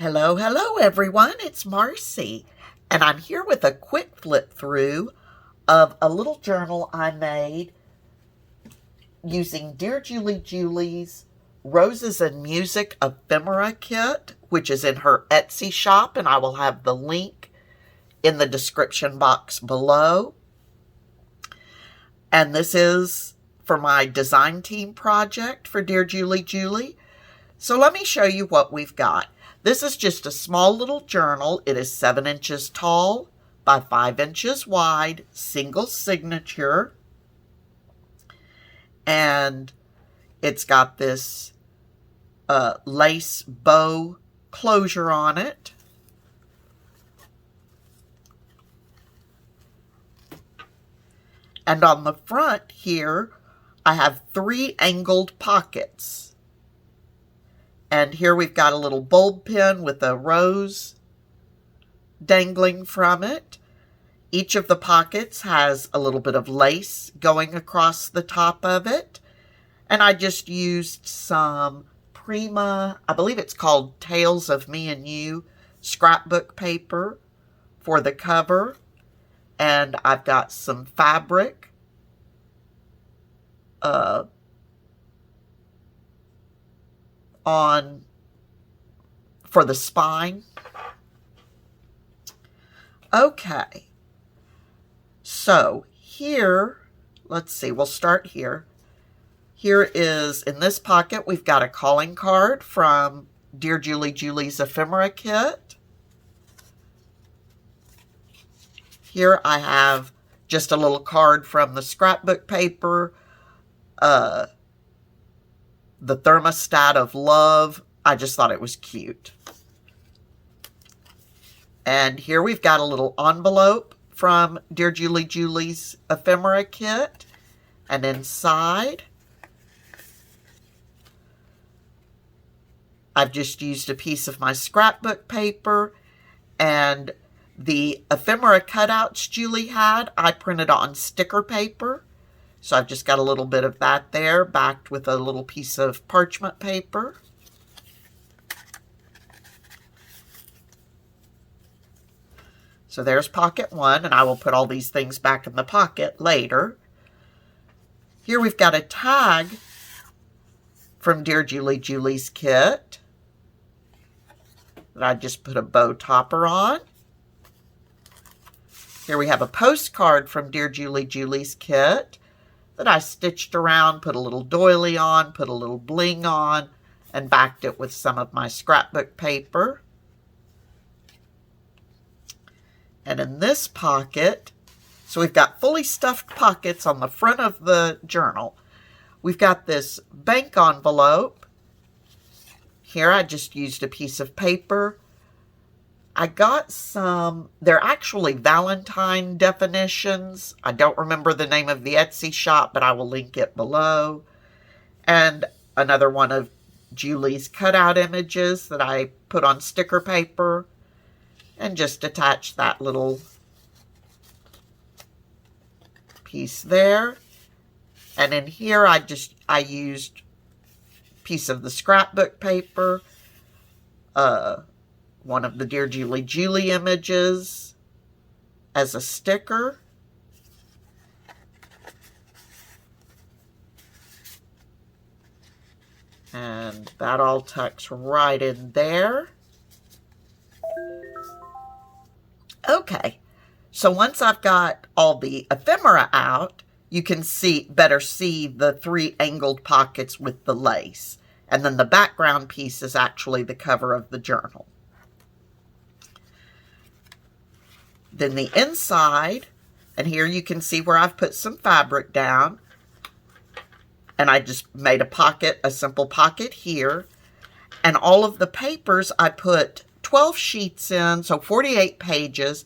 Hello, hello everyone, it's Marcy, and I'm here with a quick flip through of a little journal I made using Dearjuliejulie Roses and Music Ephemera kit, which is in her Etsy shop, and I will have the link in the description box below. And this is for my design team project for Dearjuliejulie. So let me show you what we've got. This is just a small little journal. It is 7 inches tall by 5 inches wide, single signature. And it's got this lace bow closure on it. And on the front here, I have 3 angled pockets. And here we've got a little bulb pin with a rose dangling from it. Each of the pockets has a little bit of lace going across the top of it. And I just used some Prima, I believe it's called Tales of Me and You, scrapbook paper for the cover. And I've got some fabric on for the spine. Okay, so here, let's see, we'll start here. Here is, in this pocket, we've got a calling card from Dearjuliejulie's Ephemera kit. Here I have just a little card from the scrapbook paper, the thermostat of love. I just thought it was cute. And here we've got a little envelope from Dearjuliejulie's Ephemera kit. And inside, I've just used a piece of my scrapbook paper, and the ephemera cutouts Julie had, I printed on sticker paper. So I've just got a little bit of that there, backed with a little piece of parchment paper. So there's pocket 1, and I will put all these things back in the pocket later. Here we've got a tag from Dearjuliejulie's kit that I just put a bow topper on. Here we have a postcard from Dearjuliejulie's kit that I stitched around, put a little doily on, put a little bling on, and backed it with some of my scrapbook paper. And in this pocket, so we've got fully stuffed pockets on the front of the journal. We've got this bank envelope. Here I just used a piece of paper. I got some, they're actually Valentine definitions. I don't remember the name of the Etsy shop, but I will link it below. And another one of Julie's cutout images that I put on sticker paper and just attached that little piece there. And in here I used a piece of the scrapbook paper, one of the Dearjuliejulie images as a sticker. And that all tucks right in there. Okay, so once I've got all the ephemera out, you can better see the 3 angled pockets with the lace. And then the background piece is actually the cover of the journal. Then the inside, and here you can see where I've put some fabric down. And I just made a pocket, a simple pocket here. And all of the papers I put 12 sheets in, so 48 pages.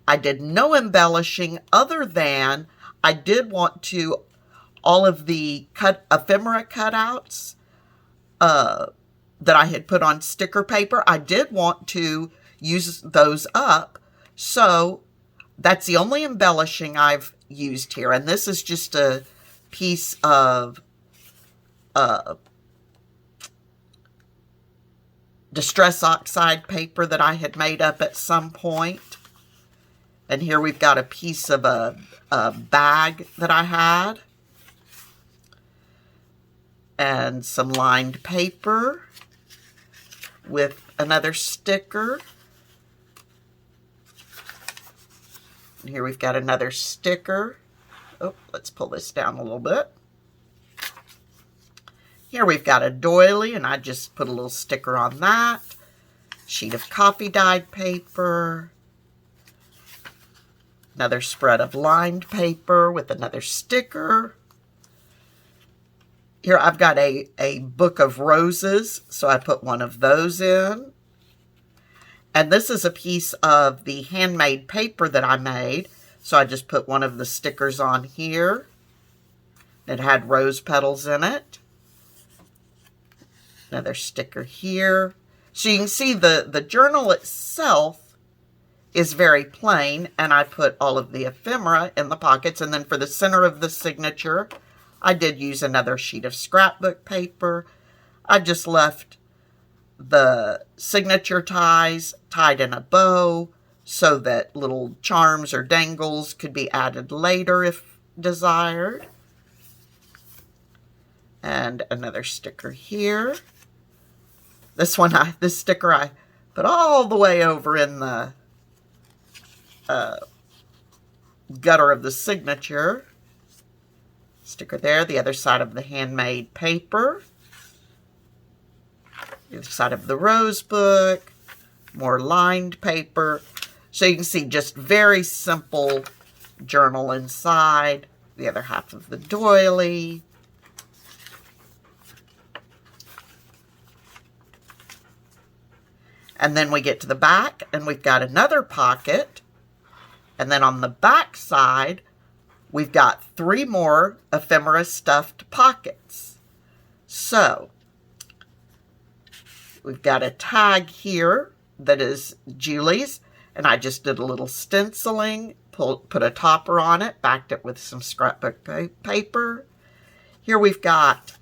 I did no embellishing other than I did want to, all of the ephemera cutouts that I had put on sticker paper, I did want to use those up. So that's the only embellishing I've used here. And this is just a piece of Distress oxide paper that I had made up at some point. And here we've got a piece of a bag that I had. And some lined paper with another sticker. And here we've got another sticker. Oh, let's pull this down a little bit. Here we've got a doily, and I just put a little sticker on that. Sheet of coffee dyed paper. Another spread of lined paper with another sticker. Here I've got a book of roses, so I put one of those in. And this is a piece of the handmade paper that I made, so I just put one of the stickers on here. It had rose petals in it. Another sticker here. So you can see the journal itself is very plain, and I put all of the ephemera in the pockets. And then for the center of the signature, I did use another sheet of scrapbook paper. I just left the signature ties tied in a bow so that little charms or dangles could be added later if desired. And another sticker here. This sticker I put all the way over in the gutter of the signature. Sticker there, the other side of the handmade paper. The other side of the rose book. More lined paper. So you can see just very simple journal inside. The other half of the doily. And then we get to the back, and we've got another pocket. And then on the back side, we've got 3 more ephemera stuffed pockets. So, we've got a tag here that is Julie's, and I just did a little stenciling, put a topper on it, backed it with some scrapbook paper. Here we've got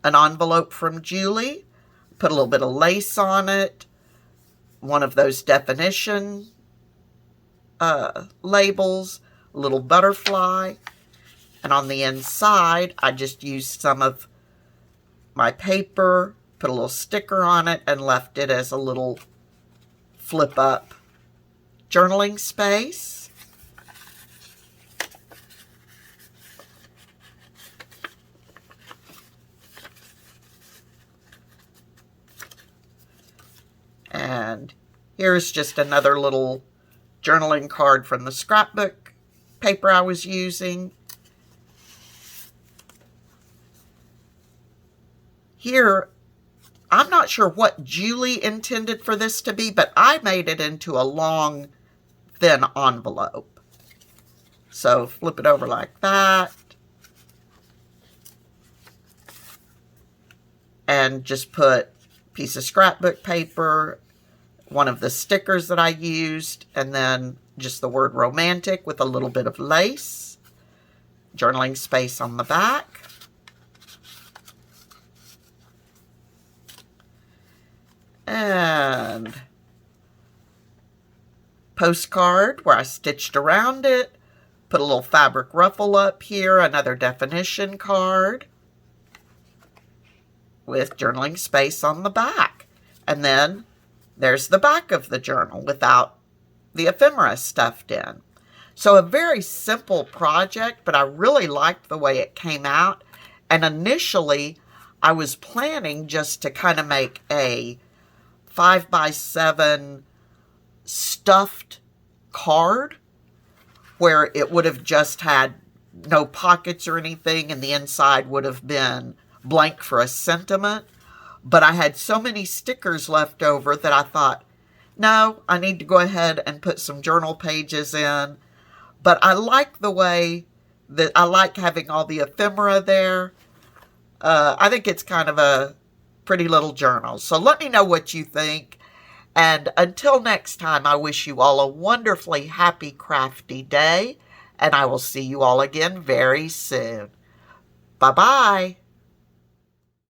an envelope from Julie, put a little bit of lace on it, one of those definition labels, a little butterfly, and on the inside I just used some of my paper, put a little sticker on it, and left it as a little flip up journaling space. And here's just another little journaling card from the scrapbook paper I was using. Here, I'm not sure what Julie intended for this to be, but I made it into a long, thin envelope. So flip it over like that. And just put a piece of scrapbook paper, one of the stickers that I used, and then just the word romantic with a little bit of lace. Journaling space on the back. And postcard where I stitched around it. Put a little fabric ruffle up here, another definition card with journaling space on the back. And then there's the back of the journal without the ephemera stuffed in. So a very simple project, but I really liked the way it came out. And initially, I was planning just to kind of make a 5x7 stuffed card where it would have just had no pockets or anything, and the inside would have been blank for a sentiment. But I had so many stickers left over that I thought, no, I need to go ahead and put some journal pages in. But I like the way that I like having all the ephemera there. I think it's kind of a pretty little journal. So let me know what you think. And until next time, I wish you all a wonderfully happy, crafty day. And I will see you all again very soon. Bye-bye.